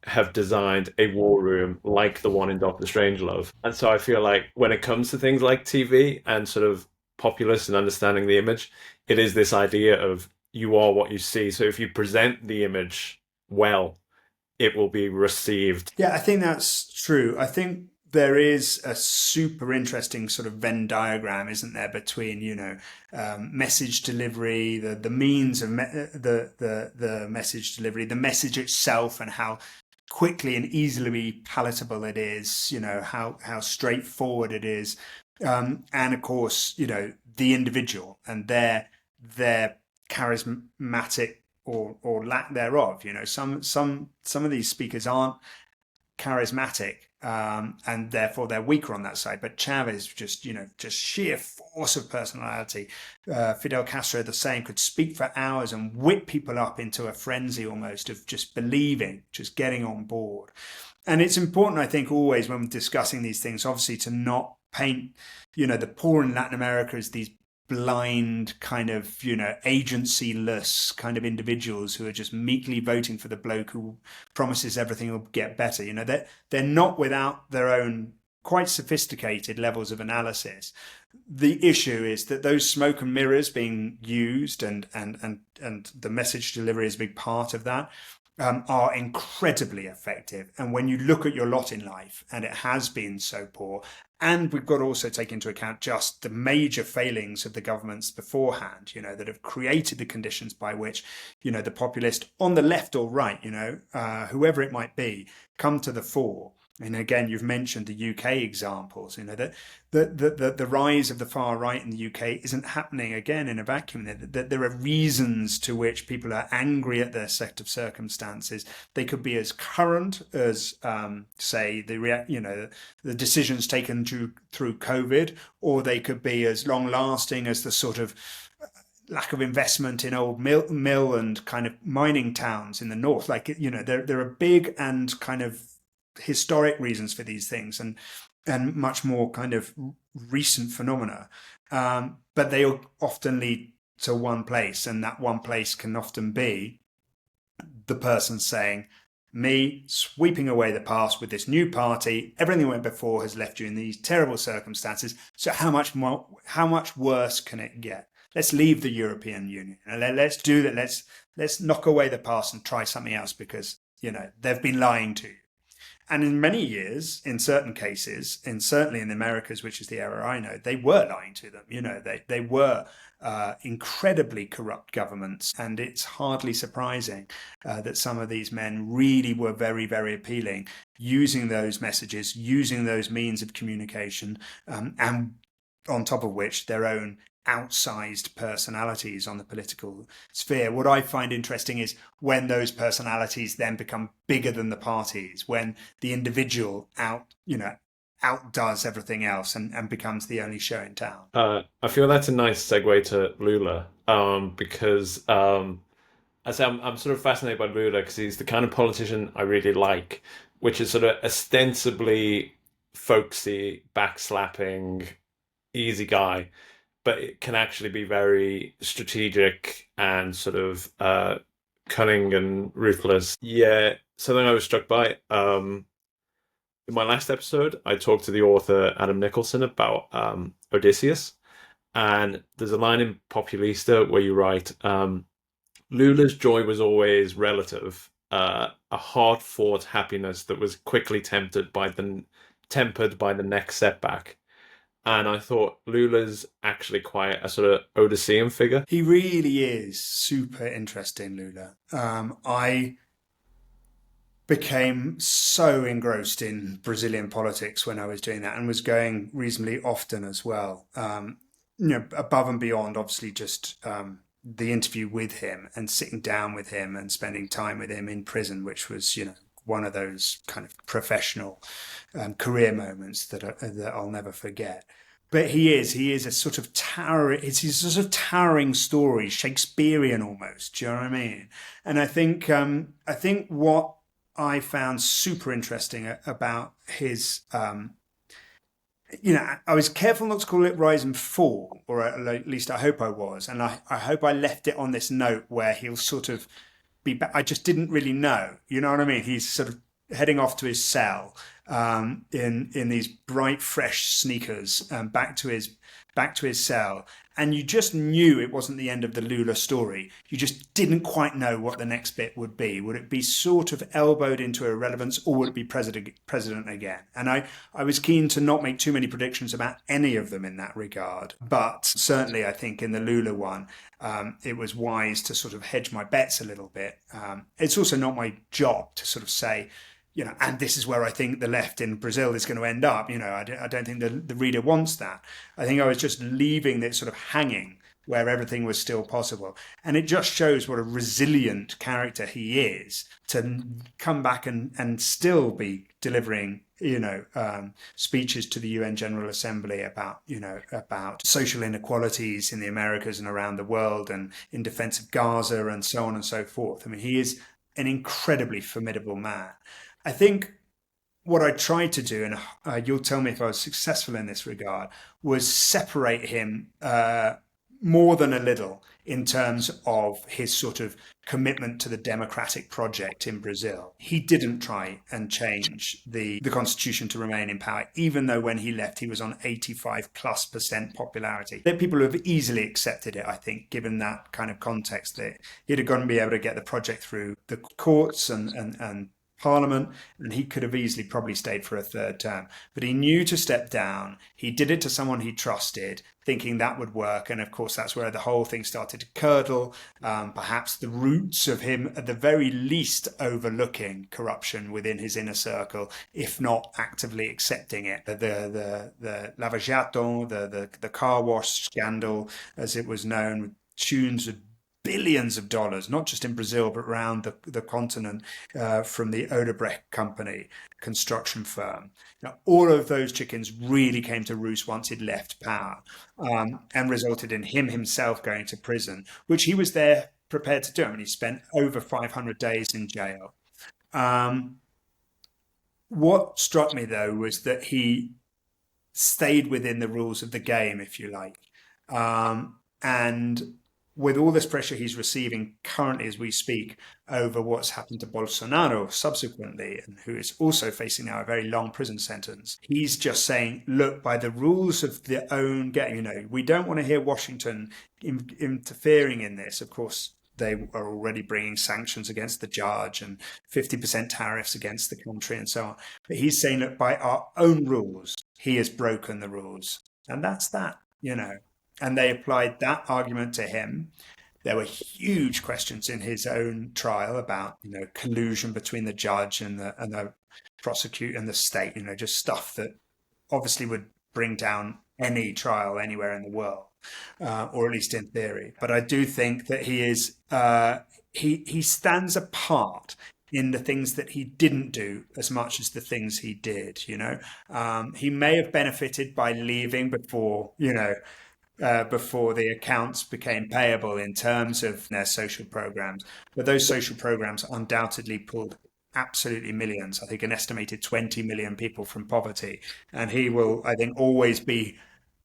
have designed a war room like the one in Doctor Strangelove. And so I feel like when it comes to things like TV and sort of populist and understanding the image, it is this idea of you are what you see. So if you present the image well, it will be received. Yeah, I think that's true. I think there is a super interesting sort of Venn diagram, isn't there, between message delivery, the means of the message delivery, the message itself, and how quickly and easily palatable it is. How straightforward it is, and of course, the individual and their charismatic or lack thereof. Some of these speakers aren't charismatic, and therefore they're weaker on that side. But Chavez, just sheer force of personality. Fidel Castro, the same, could speak for hours and whip people up into a frenzy almost of just believing, just getting on board. And it's important, I think, always when discussing these things, obviously, to not paint, the poor in Latin America as these blind kind of agency-less kind of individuals who are just meekly voting for the bloke who promises everything will get better. They're not without their own quite sophisticated levels of analysis. The issue is that those smoke and mirrors being used and the message delivery is a big part of that, are incredibly effective. And when you look at your lot in life, and it has been so poor, and we've got to also take into account just the major failings of the governments beforehand, that have created the conditions by which, the populist on the left or right, whoever it might be, come to the fore. And again, you've mentioned the UK examples, that the rise of the far right in the UK isn't happening again in a vacuum. That there are reasons to which people are angry at their set of circumstances. They could be as current as, say, the decisions taken through COVID, or they could be as long lasting as the sort of lack of investment in old mill and kind of mining towns in the north. Like, there are big and kind of historic reasons for these things, and much more kind of recent phenomena, but they often lead to one place, and that one place can often be the person saying, me sweeping away the past with this new party, everything that went before has left you in these terrible circumstances, so how much worse can it get? Let's leave the European Union and let's do that. Let's knock away the past and try something else, because they've been lying to you. And in many years, in certain cases, and certainly in the Americas, which is the area I know, they were lying to them. They were incredibly corrupt governments. And it's hardly surprising that some of these men really were very, very appealing, using those messages, using those means of communication, and on top of which, their own outsized personalities on the political sphere. What I find interesting is when those personalities then become bigger than the parties, when the individual outdoes everything else and becomes the only show in town. I feel that's a nice segue to Lula, because I say I'm sort of fascinated by Lula because he's the kind of politician I really like, which is sort of ostensibly folksy, backslapping, easy guy, but it can actually be very strategic and sort of cunning and ruthless. Yeah, something I was struck by. In my last episode, I talked to the author Adam Nicholson about Odysseus, and there's a line in Populista where you write, Lula's joy was always relative, a hard-fought happiness that was quickly tempered by the next setback. And I thought Lula's actually quite a sort of Odyssean figure. He really is super interesting, Lula. I became so engrossed in Brazilian politics when I was doing that, and was going reasonably often as well. Above and beyond, obviously, just the interview with him and sitting down with him and spending time with him in prison, which was, one of those kind of professional career moments that I'll never forget. But he is a sort of it's a sort of towering story, Shakespearean almost. Do you know what I mean? And I think what I found super interesting about his, I was careful not to call it rise and fall, or at least I hope I was, and I hope I left it on this note where he'll sort of be back. I just didn't really know. You know what I mean? He's sort of heading off to his cell in these bright, fresh sneakers, back to his cell, and you just knew it wasn't the end of the Lula story. You just didn't quite know what the next bit would be. Would it be sort of elbowed into irrelevance, or would it be president again? And I was keen to not make too many predictions about any of them in that regard. But certainly, I think in the Lula one, it was wise to sort of hedge my bets a little bit. It's also not my job to sort of say, and this is where I think the left in Brazil is going to end up. I don't think the reader wants that. I think I was just leaving it sort of hanging where everything was still possible. And it just shows what a resilient character he is to come back and still be delivering speeches to the UN General Assembly about social inequalities in the Americas and around the world, and in defense of Gaza and so on and so forth. I mean, he is an incredibly formidable man. I think what I tried to do, and you'll tell me if I was successful in this regard, was separate him more than a little in terms of his sort of commitment to the democratic project in Brazil. He didn't try and change the constitution to remain in power, even though when he left, he was on 85+% popularity. That people have easily accepted it, I think, given that kind of context, that he'd have gone to be able to get the project through the courts and Parliament, and he could have easily probably stayed for a third term. But he knew to step down. He did it to someone he trusted, thinking that would work. And of course, that's where the whole thing started to curdle. Perhaps the roots of him, at the very least, overlooking corruption within his inner circle, if not actively accepting it. The Lava Jato, the car wash scandal, as it was known, tunes of billions of dollars, not just in Brazil, but around the continent, from the Odebrecht company, construction firm. Now, all of those chickens really came to roost once he'd left power, and resulted in him himself going to prison, which he was there prepared to do. I mean, he spent over 500 days in jail. What struck me, though, was that he stayed within the rules of the game, if you like. And with all this pressure he's receiving currently as we speak over what's happened to Bolsonaro subsequently, and who is also facing now a very long prison sentence, he's just saying, look, by the rules of their own game, we don't want to hear Washington interfering in this. Of course, they are already bringing sanctions against the judge and 50% tariffs against the country and so on. But he's saying, look, by our own rules, he has broken the rules. And that's that. And they applied that argument to him. There were huge questions in his own trial about, collusion between the judge and the prosecutor and the state, just stuff that obviously would bring down any trial anywhere in the world, or at least in theory. But I do think that he is, he stands apart in the things that he didn't do as much as the things he did, He may have benefited by leaving before the accounts became payable in terms of their social programs. But those social programs undoubtedly pulled absolutely millions, I think an estimated 20 million people from poverty. And he will, I think, always be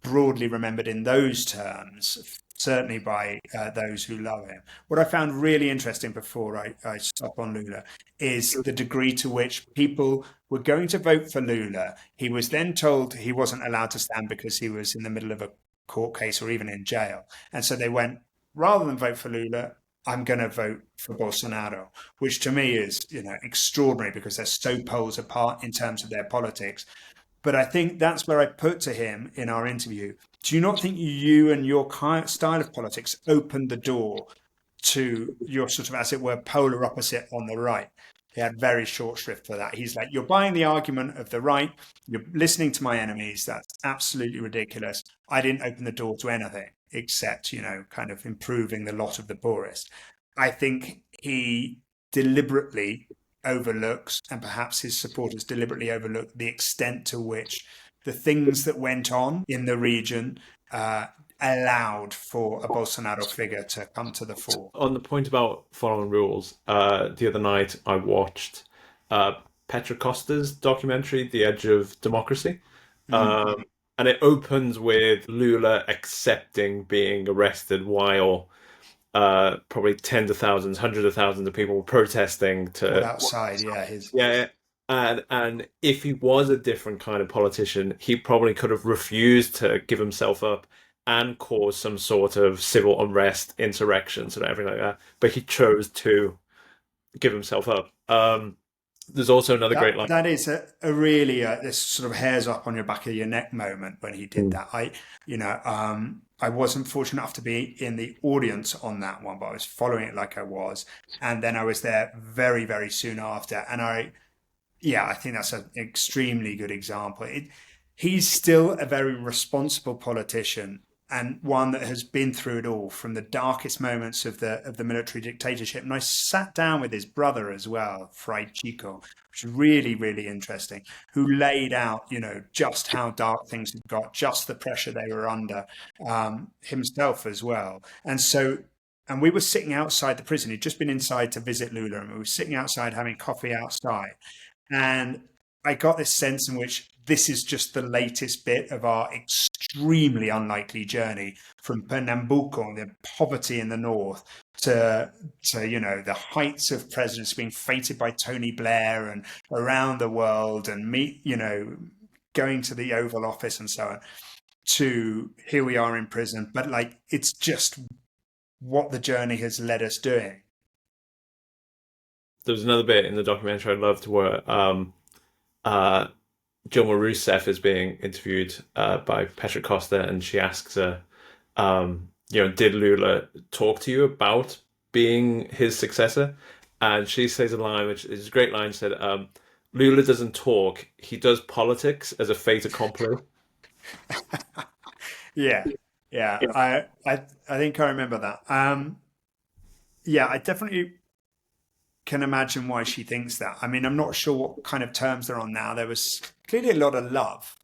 broadly remembered in those terms, certainly by those who love him. What I found really interesting before I stop on Lula is the degree to which people were going to vote for Lula. He was then told he wasn't allowed to stand because he was in the middle of a court case or even in jail. And so they went, rather than vote for Lula, I'm going to vote for Bolsonaro, which to me is, extraordinary because they're so poles apart in terms of their politics. But I think that's where I put to him in our interview, do you not think you and your style of politics opened the door to your sort of, as it were, polar opposite on the right? He had very short shrift for that. He's like, you're buying the argument of the right. You're listening to my enemies. That's absolutely ridiculous. I didn't open the door to anything except, kind of improving the lot of the poorest. I think he deliberately overlooks, and perhaps his supporters deliberately overlook, the extent to which the things that went on in the region allowed for a Bolsonaro figure to come to the fore. On the point about following rules, the other night I watched Petra Costa's documentary, The Edge of Democracy. And it opens with Lula accepting being arrested while probably tens of thousands, hundreds of thousands of people were protesting to outside, yeah, And if he was a different kind of politician, he probably could have refused to give himself up and cause some sort of civil unrest, insurrections, and everything like that. But he chose to give himself up. There's also another great line. That is a really this sort of hairs up on your back of your neck moment when he did Mm. that. I wasn't fortunate enough to be in the audience on that one, but I was following it like I was, and then I was there very very soon after, and I think that's an extremely good example. He's still a very responsible politician and one that has been through it all from the darkest moments of the military dictatorship. And I sat down with his brother as well, Fray Chico, which is really, really interesting, who laid out, just how dark things had got, just the pressure they were under, himself as well. And we were sitting outside the prison. He'd just been inside to visit Lula, and we were sitting outside having coffee outside. And I got this sense in which this is just the latest bit of our extremely unlikely journey from Pernambuco, the poverty in the north, to the heights of presidents being fated by Tony Blair and around the world and going to the Oval Office and so on, to here we are in prison. But like it's just what the journey has led us doing. There was another bit in the documentary I loved where uh, Dilma Rousseff is being interviewed by Petra Costa, and she asks her, did Lula talk to you about being his successor? And she says a line, which is a great line, said, Lula doesn't talk, he does politics as a fait accompli. Yeah, yeah. I think I remember that. Yeah, I definitely can imagine why she thinks that. I mean, I'm not sure what kind of terms they're on now. There was clearly a lot of love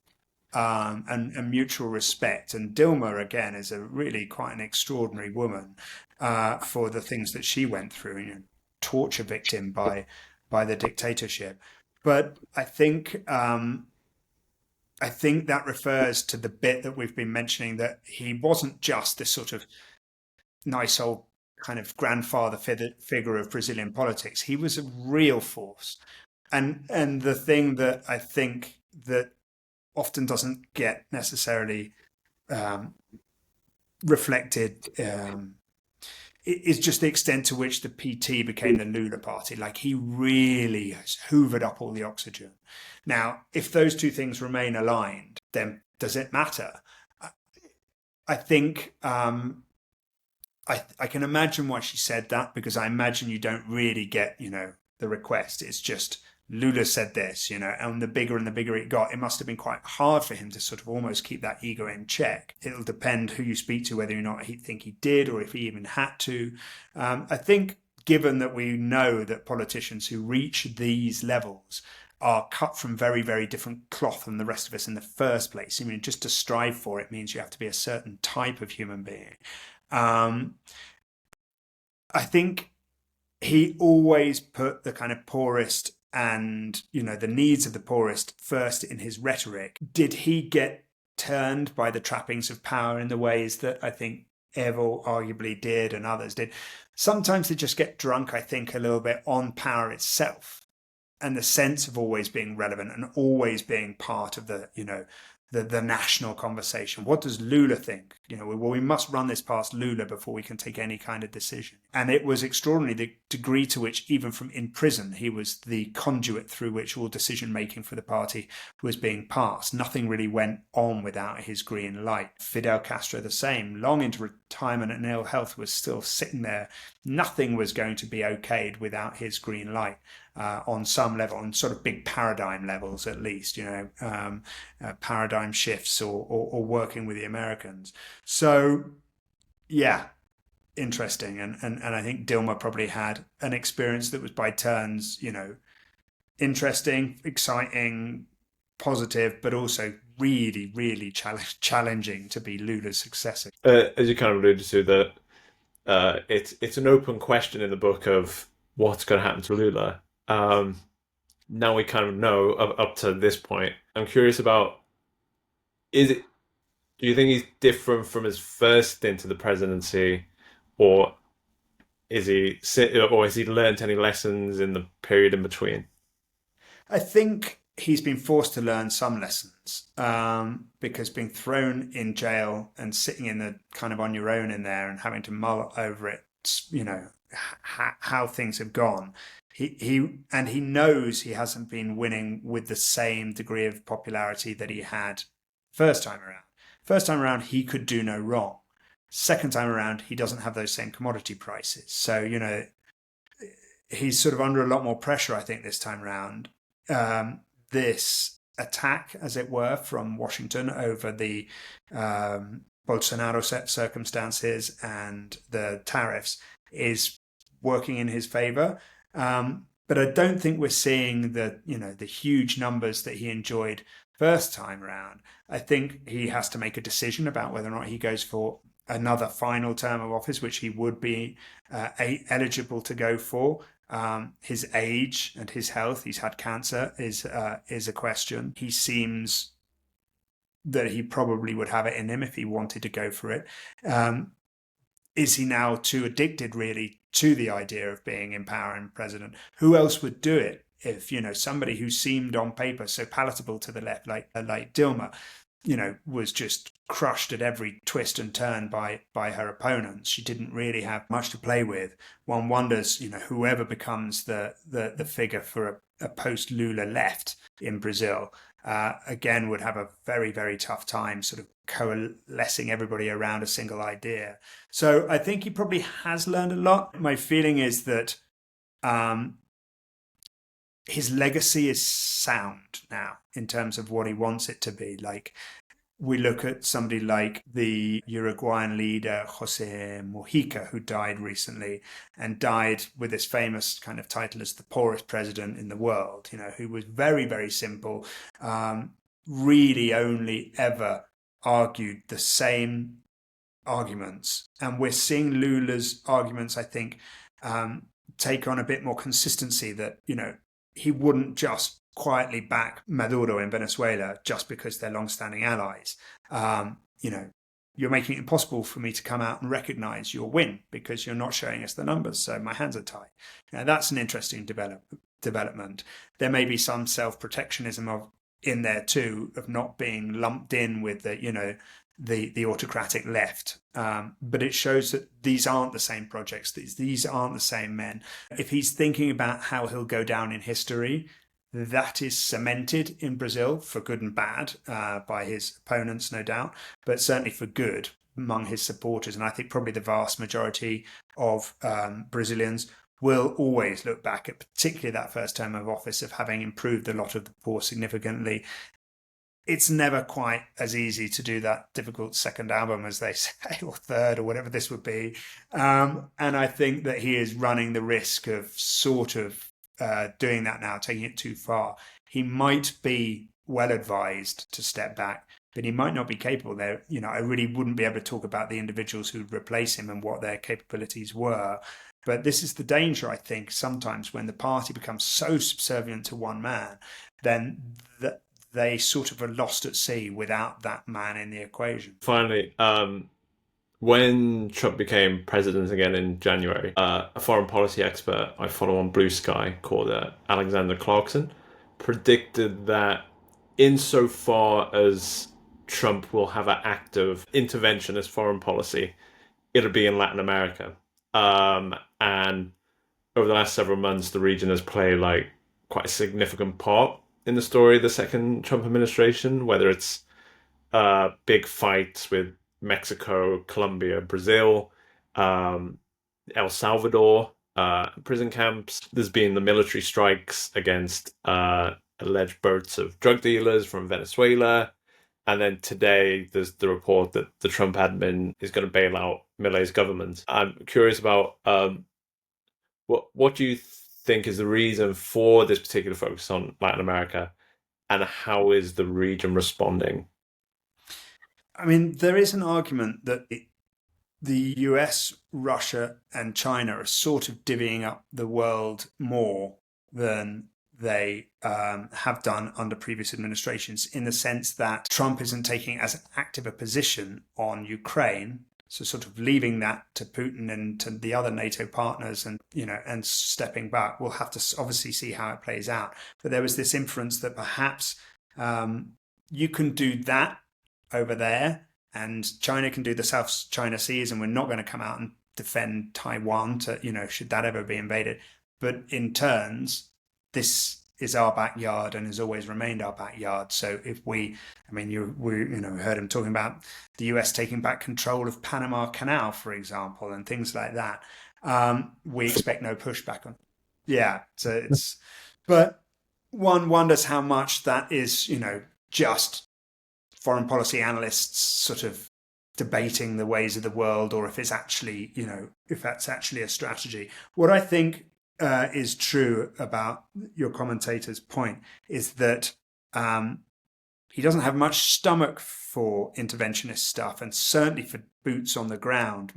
and mutual respect. And Dilma, again, is a really quite an extraordinary woman for the things that she went through, torture victim by the dictatorship. But I think that refers to the bit that we've been mentioning that he wasn't just this sort of nice old kind of grandfather figure of Brazilian politics. He was a real force, and the thing that I think that often doesn't get necessarily um, reflected is just the extent to which the PT became the Lula party. Like he really has hoovered up all the oxygen. Now, if those two things remain aligned, then does it matter? I think I can imagine why she said that because I imagine you don't really get the request. It's just Lula said this, and the bigger it got, it must have been quite hard for him to sort of almost keep that ego in check. It'll depend who you speak to, whether or not he think he did or if he even had to. I think given that we know that politicians who reach these levels are cut from very, very different cloth than the rest of us in the first place. I mean, just to strive for it means you have to be a certain type of human being. Um, I think he always put the kind of poorest and the needs of the poorest first in his rhetoric. Did he get turned by the trappings of power in the ways that I think Evo arguably did and others did? Sometimes they just get drunk, I think, a little bit on power itself and the sense of always being relevant and always being part of the national conversation. What does Lula think? Well, we must run this past Lula before we can take any kind of decision. And it was extraordinary the degree to which, even from in prison, he was the conduit through which all decision making for the party was being passed. Nothing really went on without his green light. Fidel Castro, the same, long into retirement and ill health, was still sitting there. Nothing was going to be okayed without his green light. On some level, on sort of big paradigm levels, at least, paradigm shifts or working with the Americans. So, yeah, interesting. And I think Dilma probably had an experience that was by turns, interesting, exciting, positive, but also really, really challenging to be Lula's successor. As you kind of alluded to, that it's an open question in the book of what's going to happen to Lula. Um, Now we kind of know up to this point. I'm curious about, is it? Do you think he's different from his first stint in the presidency, or or has he learned any lessons in the period in between? I think he's been forced to learn some lessons because being thrown in jail and sitting in the kind of on your own in there and having to mull over it, how things have gone. He knows he hasn't been winning with the same degree of popularity that he had first time around. First time around, he could do no wrong. Second time around, he doesn't have those same commodity prices. So, he's sort of under a lot more pressure, I think, this time around. This attack, as it were, from Washington over the Bolsonaro circumstances and the tariffs is working in his favor. But I don't think we're seeing the huge numbers that he enjoyed first time around. I think he has to make a decision about whether or not he goes for another final term of office, which he would be eligible to go for. His age and his health, he's had cancer, is a question. He seems that he probably would have it in him if he wanted to go for it. Is he now too addicted, really, to the idea of being in power and president? Who else would do it if, somebody who seemed on paper so palatable to the left, like Dilma, was just crushed at every twist and turn by her opponents. She didn't really have much to play with. One wonders, whoever becomes the figure for a post-Lula left in Brazil, again, would have a very, very tough time sort of coalescing everybody around a single idea. So I think he probably has learned a lot. My feeling is that his legacy is sound now in terms of what he wants it to be. Like, we look at somebody like the Uruguayan leader, Jose Mujica, who died recently and died with this famous kind of title as the poorest president in the world, who was very, very simple, really only ever argued the same arguments. And we're seeing Lula's arguments, I think, take on a bit more consistency that, he wouldn't just quietly back Maduro in Venezuela just because they're long-standing allies. You're making it impossible for me to come out and recognize your win because you're not showing us the numbers, so my hands are tied. Now, that's an interesting development. There may be some self-protectionism in there too, of not being lumped in with the autocratic left. But it shows that these aren't the same projects. These aren't the same men. If he's thinking about how he'll go down in history, that is cemented in Brazil for good and bad by his opponents, no doubt, but certainly for good among his supporters. And I think probably the vast majority of Brazilians will always look back at particularly that first term of office of having improved a lot of the poor significantly. It's never quite as easy to do that difficult second album, as they say, or third, or whatever this would be. And I think that he is running the risk of sort of doing that now, taking it too far. He might be well advised to step back, but he might not be capable there. I really wouldn't be able to talk about the individuals who'd replace him and what their capabilities were. But this is the danger, I think, sometimes when the party becomes so subservient to one man, then they sort of are lost at sea without that man in the equation. Finally, when Trump became president again in January, a foreign policy expert I follow on Blue Sky called Alexander Clarkson predicted that insofar as Trump will have an active interventionist foreign policy, it'll be in Latin America. And over the last several months, the region has played like quite a significant part in the story of the second Trump administration, whether it's big fights with Mexico, Colombia, Brazil, El Salvador, prison camps. There's been the military strikes against alleged boats of drug dealers from Venezuela. And then today, there's the report that the Trump admin is going to bail out Milei's government. I'm curious about what do you think is the reason for this particular focus on Latin America, and how is the region responding? I mean, there is an argument that the US, Russia, and China are sort of divvying up the world more than they have done under previous administrations, in the sense that Trump isn't taking as active a position on Ukraine. So sort of leaving that to Putin and to the other NATO partners and, and stepping back, we'll have to obviously see how it plays out. But there was this inference that perhaps you can do that over there and China can do the South China Seas, and we're not going to come out and defend Taiwan to, should that ever be invaded. But in turns, this is our backyard and has always remained our backyard. So if we heard him talking about the US taking back control of Panama Canal, for example, and things like that. We expect no pushback on. Yeah, so it's, but one wonders how much that is, just foreign policy analysts sort of debating the ways of the world, or if it's actually, if that's actually a strategy. What I think is true about your commentator's point is that he doesn't have much stomach for interventionist stuff, and certainly for boots on the ground,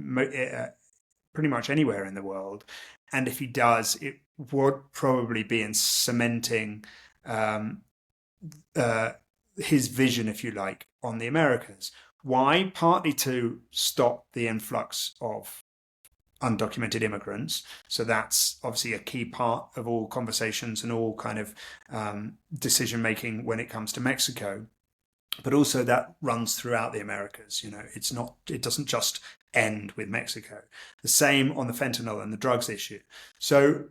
pretty much anywhere in the world. And if he does, it would probably be in cementing his vision, if you like, on the Americas. Why? Partly to stop the influx of undocumented immigrants. So that's obviously a key part of all conversations and all kind of decision making when it comes to Mexico. But also that runs throughout the Americas. It doesn't just end with Mexico. The same on the fentanyl and the drugs issue. So,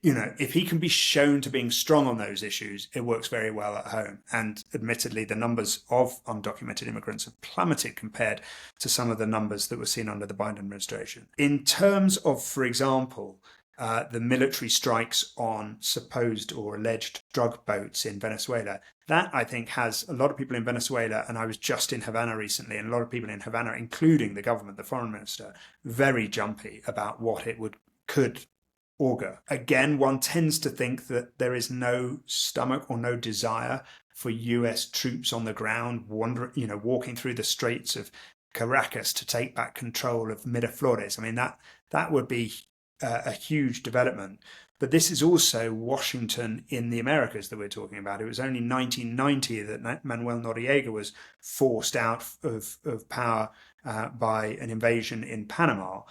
if he can be shown to being strong on those issues, it works very well at home. And admittedly, the numbers of undocumented immigrants have plummeted compared to some of the numbers that were seen under the Biden administration. In terms of, for example, the military strikes on supposed or alleged drug boats in Venezuela, that I think has a lot of people in Venezuela, and I was just in Havana recently, and a lot of people in Havana, including the government, the foreign minister, very jumpy about what it could augur. Again, one tends to think that there is no stomach or no desire for US troops on the ground walking through the streets of Caracas to take back control of Miraflores. I mean, that would be a huge development. But this is also Washington in the Americas that we're talking about. It was only 1990 that Manuel Noriega was forced out of power by an invasion in Panama.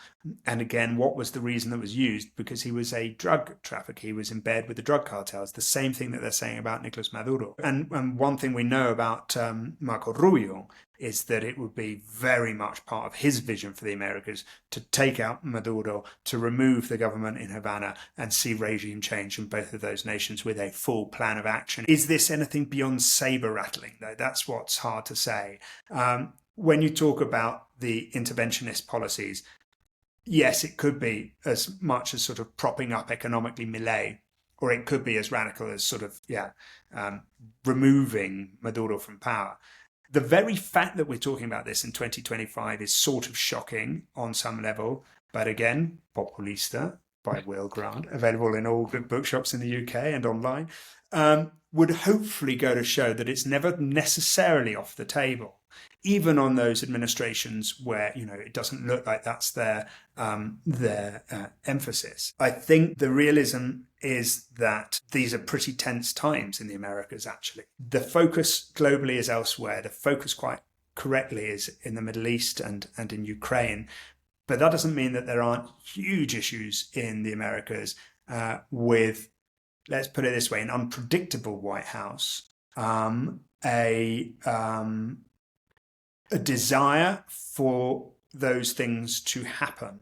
And again, what was the reason that was used? Because he was a drug trafficker. He was in bed with the drug cartels. The same thing that they're saying about Nicolas Maduro. And one thing we know about Marco Rubio is that it would be very much part of his vision for the Americas to take out Maduro, to remove the government in Havana and see regime change in both of those nations with a full plan of action. Is this anything beyond saber rattling, though? That's what's hard to say. When you talk about the interventionist policies, yes, it could be as much as sort of propping up economically Milei, or it could be as radical as sort of, removing Maduro from power. The very fact that we're talking about this in 2025 is sort of shocking on some level. But again, Populista by Will Grant, available in all good bookshops in the UK and online, would hopefully go to show that it's never necessarily off the table, even on those administrations where, it doesn't look like that's their emphasis. I think the realism is that these are pretty tense times in the Americas, actually. The focus globally is elsewhere. The focus, quite correctly, is in the Middle East and in Ukraine. But that doesn't mean that there aren't huge issues in the Americas with, let's put it this way, an unpredictable White House, a desire for those things to happen,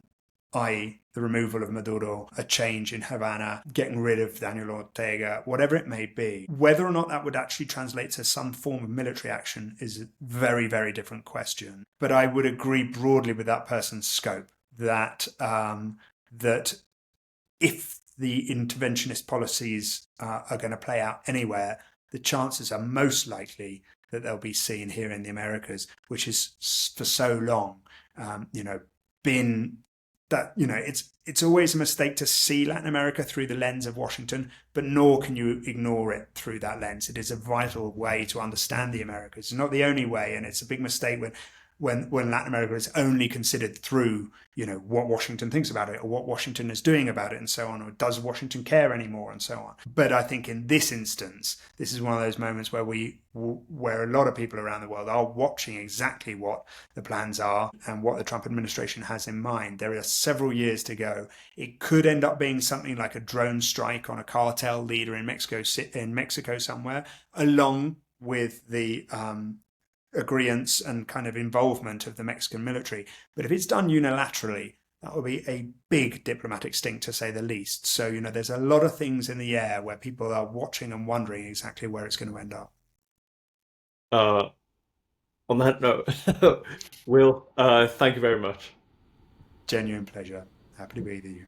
i.e. the removal of Maduro, a change in Havana, getting rid of Daniel Ortega, whatever it may be. Whether or not that would actually translate to some form of military action is a very, very different question. But I would agree broadly with that person's scope that that if the interventionist policies are going to play out anywhere, the chances are most likely that they'll be seen here in the Americas, which is for so long, been that, it's always a mistake to see Latin America through the lens of Washington, but nor can you ignore it through that lens. It is a vital way to understand the Americas. It's not the only way, and it's a big mistake when when Latin America is only considered through, what Washington thinks about it or what Washington is doing about it and so on, or does Washington care anymore and so on. But I think in this instance, this is one of those moments where a lot of people around the world are watching exactly what the plans are and what the Trump administration has in mind. There are several years to go. It could end up being something like a drone strike on a cartel leader in Mexico somewhere, along with the agreements and kind of involvement of the Mexican military. But if it's done unilaterally, that will be a big diplomatic stink, to say the least. So, there's a lot of things in the air where people are watching and wondering exactly where it's going to end up. Uh, on that note, Will, thank you very much. Genuine pleasure. Happy to be with you.